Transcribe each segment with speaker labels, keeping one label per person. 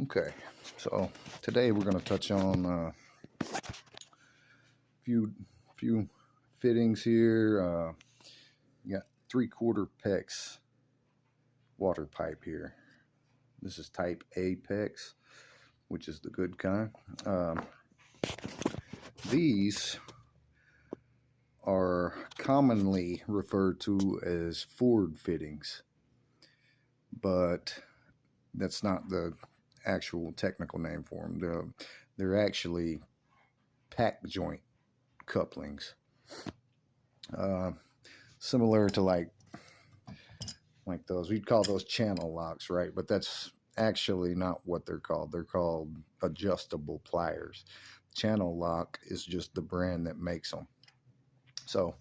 Speaker 1: Okay, so today we're going to touch on few fittings here. You got 3/4 PEX water pipe here. This is type A PEX, which is the good kind. These are commonly referred to as Ford fittings, but that's not the actual technical name for them. They're actually pack joint couplings, similar to like those. We'd call those channel locks, right? But that's actually not what they're called. They're called adjustable pliers. Channel lock is just the brand that makes them. So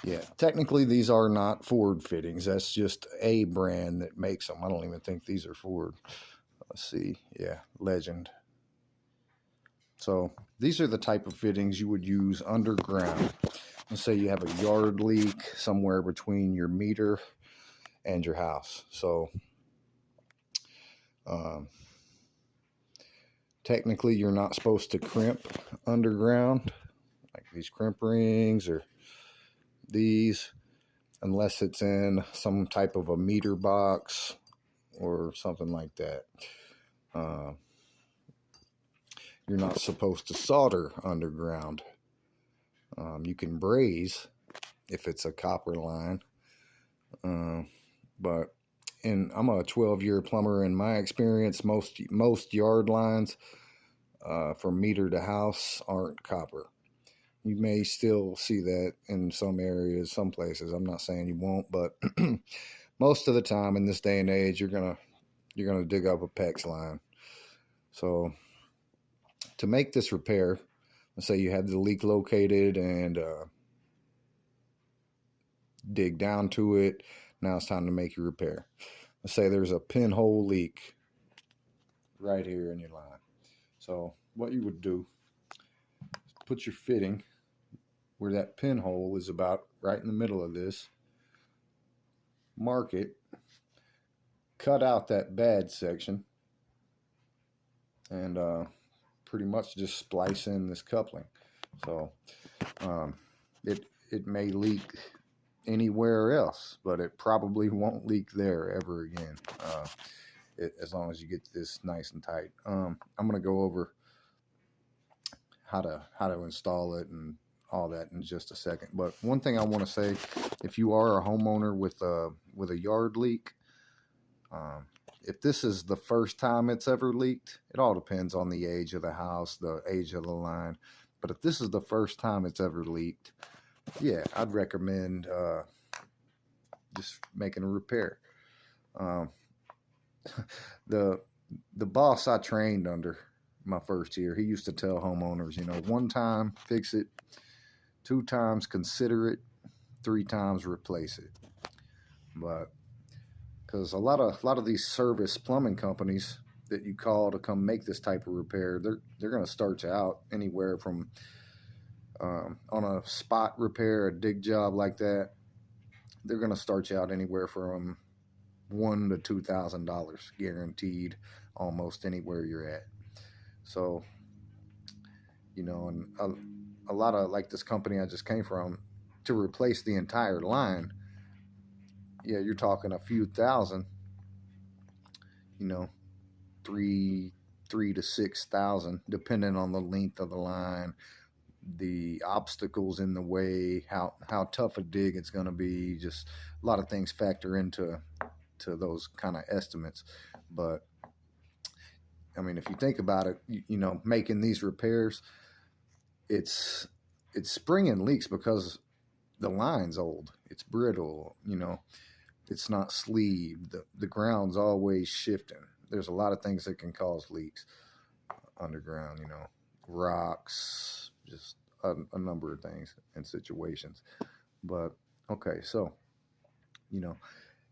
Speaker 1: yeah, technically these are not Ford fittings. That's just a brand that makes them. I don't even think these are Ford. Let's see. Yeah, Legend. So these are the type of fittings you would use underground. Let's say you have a yard leak somewhere between your meter and your house. So technically you're not supposed to crimp underground, like these crimp rings or these, unless it's in some type of a meter box or something like that. You're not supposed to solder underground. You can braze if it's a copper line, but I'm a 12-year plumber. In my experience, most yard lines from meter to house aren't copper. You may still see that in some areas, some places. I'm not saying you won't, but most of the time in this day and age, you're gonna dig up a PEX line. So to make this repair, let's say you had the leak located and dig down to it. Now it's time to make your repair. Let's say there's a pinhole leak right here in your line. So what you would do is put your fitting where that pinhole is, about right in the middle of this. Mark it, cut out that bad section, and pretty much just splice in this coupling. So it may leak anywhere else, but it probably won't leak there ever again, as long as you get this nice and tight. I'm going to go over how to install it and all that in just a second. But one thing I want to say, if you are a homeowner with a yard leak, if this is the first time it's ever leaked, it all depends on the age of the house, the age of the line. But if this is the first time it's ever leaked, yeah, I'd recommend just making a repair. The boss I trained under my first year, he used to tell homeowners, 1 time fix it, 2 times consider it, 3 times replace it. But because a lot of these service plumbing companies that you call to come make this type of repair, they're going to start you out anywhere from on a spot repair, a dig job like that, they're going to start you out anywhere from $1,000 to $2,000 guaranteed, almost anywhere you're at. So, and a lot of, like this company I just came from, to replace the entire line, yeah, you're talking a few thousand, three to 6,000, depending on the length of the line, the obstacles in the way, how tough a dig it's going to be. Just a lot of things factor into those kind of estimates. But I mean, if you think about it, making these repairs, it's springing leaks because the line's old, it's brittle, it's not sleeved, the ground's always shifting. There's a lot of things that can cause leaks underground, rocks, just a number of things and situations. But okay, so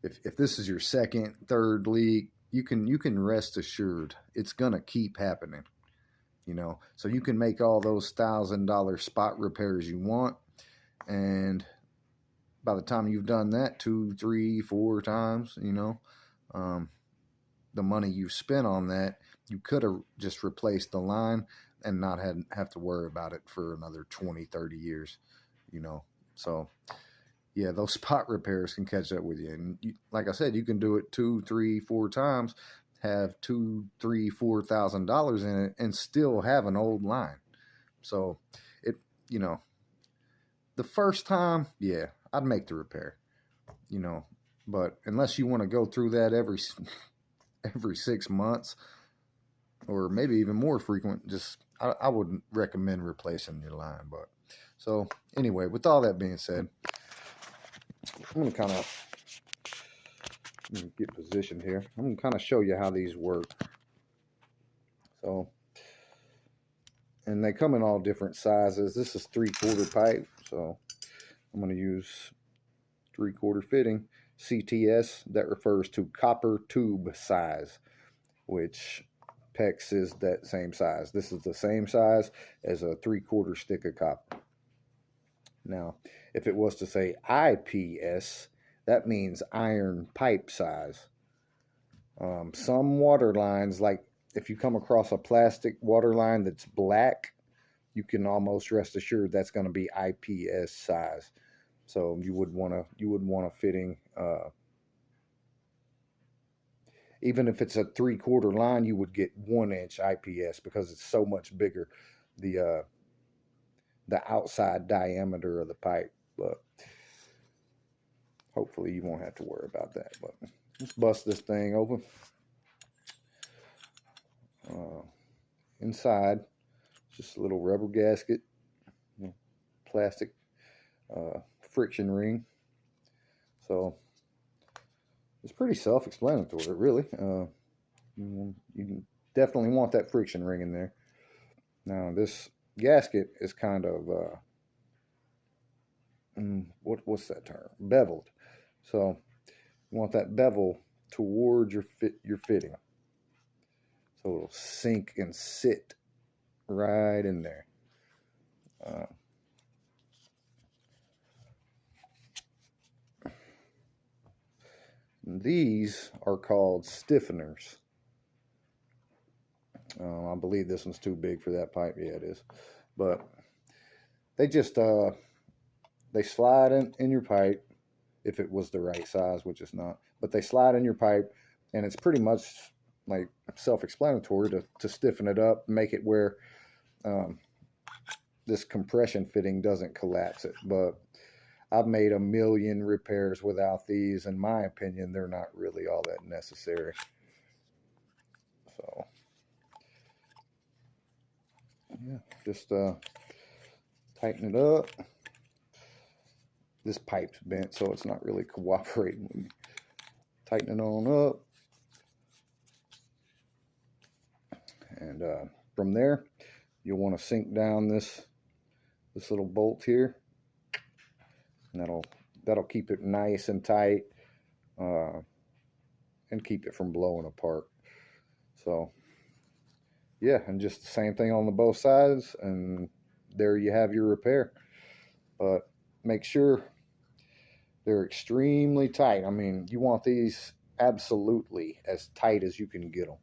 Speaker 1: if this is your second, third leak, you can rest assured it's gonna keep happening. So you can make all those $1,000 spot repairs you want, and by the time you've done that 2, 3, 4 times, the money you spent on that, you could have just replaced the line and not have to worry about it for another 20, 30 years, you know. So yeah, those spot repairs can catch up with you. And you, like I said, you can do it 2, 3, 4 times, have $2, $3, $4,000 in it, and still have an old line. So it, you know, the first time, yeah, I'd make the repair, you know. But unless you want to go through that every 6 months, or maybe even more frequent, just I wouldn't recommend replacing your line. But so anyway, with all that being said, I'm gonna kind of get positioned here. I'm gonna kind of show you how these work. So, and they come in all different sizes. This is 3/4 pipe, so I'm gonna use 3/4 fitting. CTS, that refers to copper tube size, which PEX is that same size. This is the same size as a 3/4 stick of copper. Now, if it was to say IPS, that means iron pipe size. Some water lines, like if you come across a plastic water line that's black, you can almost rest assured that's going to be IPS size. So you would want a fitting. Even if it's a 3/4 line, you would get 1-inch IPS because it's so much bigger, the outside diameter of the pipe. But hopefully you won't have to worry about that. But let's bust this thing open. Inside, just a little rubber gasket, plastic friction ring. So it's pretty self-explanatory, really. You definitely want that friction ring in there. Now, this gasket is kind of what's that term? Beveled. So you want that bevel towards your fitting, so it'll sink and sit right in there. These are called stiffeners. I believe this one's too big for that pipe. Yeah, it is. But they just they slide in your pipe if it was the right size, which it's not. But they slide in your pipe, and it's pretty much like self-explanatory to stiffen it up, make it where this compression fitting doesn't collapse it. But I've made a million repairs without these. In my opinion, they're not really all that necessary. So yeah, just tighten it up. This pipe's bent, so it's not really cooperating with me. Tighten it on up. And from there, you'll want to sink down this little bolt here. And that'll keep it nice and tight, and keep it from blowing apart. So yeah, and just the same thing on the both sides, and there you have your repair. But make sure they're extremely tight. I mean, you want these absolutely as tight as you can get them.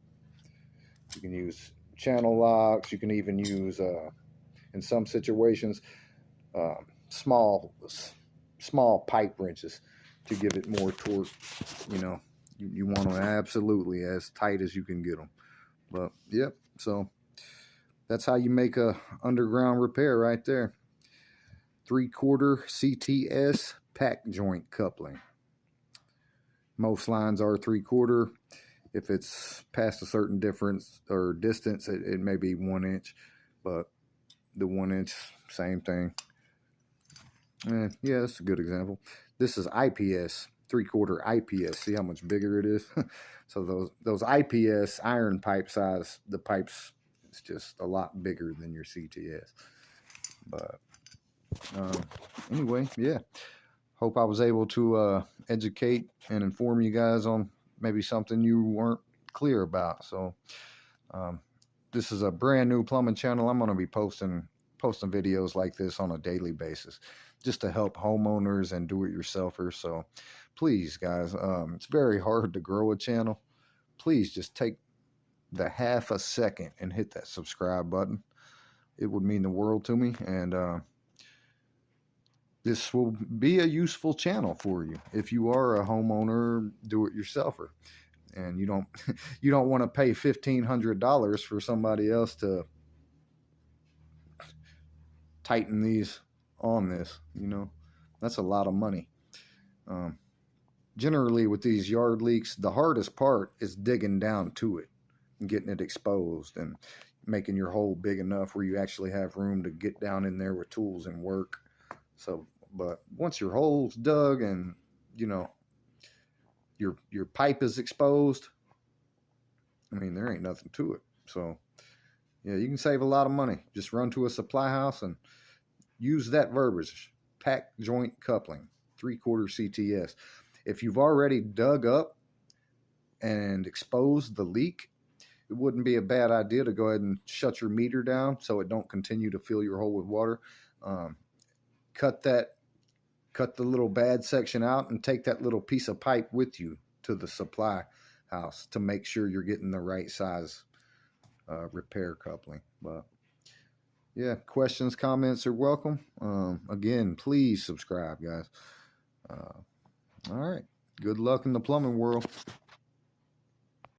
Speaker 1: You can use channel locks. You can even use, in some situations, small pipe wrenches to give it more torque. You know, you want them absolutely as tight as you can get them. But yep, so that's how you make a underground repair right there. 3/4 CTS pack joint coupling. Most lines are 3/4. If it's past a certain difference or distance, it may be 1-inch, but the 1-inch, same thing. Yeah, that's a good example. This is IPS, 3/4 IPS. See how much bigger it is? So those IPS iron pipe size, the pipes is just a lot bigger than your CTS. But anyway, yeah. Hope I was able to educate and inform you guys on maybe something you weren't clear about. So this is a brand new plumbing channel. I'm going to be posting videos like this on a daily basis, just to help homeowners and do-it-yourselfers. So please, guys, it's very hard to grow a channel, please just take the half a second and hit that subscribe button. It would mean the world to me, and this will be a useful channel for you if you are a homeowner, do-it-yourselfer, and you don't you don't want to pay $1,500 for somebody else to tighten these on this. You know, that's a lot of money. Generally, with these yard leaks, the hardest part is digging down to it and getting it exposed and making your hole big enough where you actually have room to get down in there with tools and work. So, but once your hole's dug and, you know, your pipe is exposed, I mean, there ain't nothing to it. So, yeah, you can save a lot of money. Just run to a supply house and use that verbiage, pack joint coupling, 3/4 CTS. If you've already dug up and exposed the leak, it wouldn't be a bad idea to go ahead and shut your meter down so it don't continue to fill your hole with water. Cut the little bad section out and take that little piece of pipe with you to the supply house to make sure you're getting the right size repair coupling. But yeah, questions, comments are welcome. Again, please subscribe, guys. All right. Good luck in the plumbing world.